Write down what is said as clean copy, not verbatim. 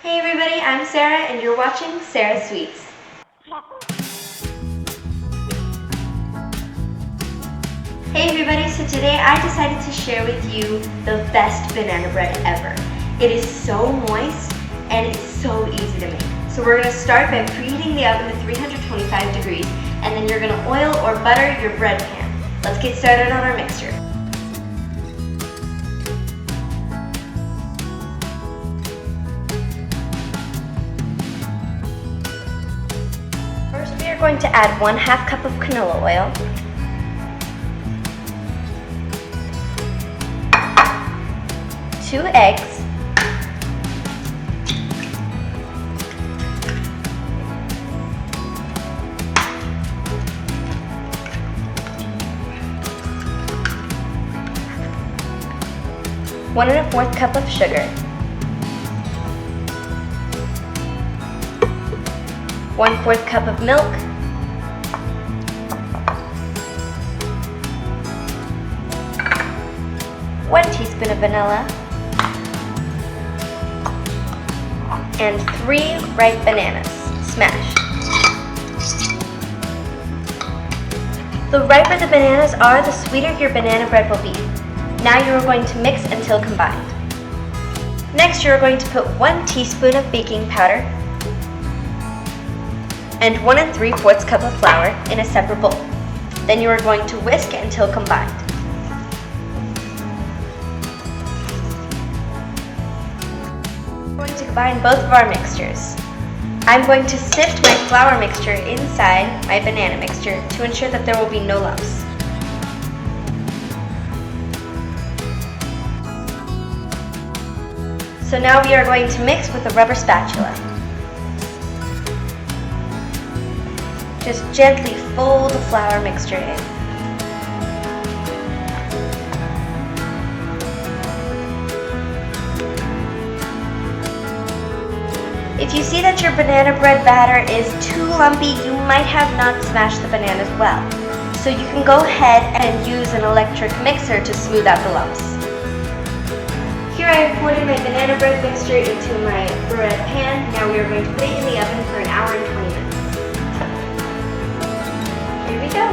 Hey everybody, I'm Sarah and you're watching Sarah Sweets. Hey everybody, so today I decided to share with you the best banana bread ever. It is so moist and it's so easy to make. So we're going to start by preheating the oven to 325 degrees and then you're going to oil or butter your bread pan. Let's get started on our mixture. First we are going to add 1/2 cup of canola oil, 2 eggs, 1 1/4 cup of sugar, 1/4 cup of milk, 1 teaspoon of vanilla, and 3 ripe bananas, smashed. The riper the bananas are, the sweeter your banana bread will be. Now you are going to mix until combined. Next you are going to put 1 teaspoon of baking powder and 1 3/4 cup of flour in a separate bowl. Then you are going to whisk until combined. We're going to combine both of our mixtures. I'm going to sift my flour mixture inside my banana mixture to ensure that there will be no lumps. So now we are going to mix with a rubber spatula. Just gently fold the flour mixture in. If you see that your banana bread batter is too lumpy, you might have not smashed the bananas well. So you can go ahead and use an electric mixer to smooth out the lumps. Here I have poured my banana bread mixture into my bread pan. Now we are going to put it in the oven for 1 hour and 20 minutes. Here we go.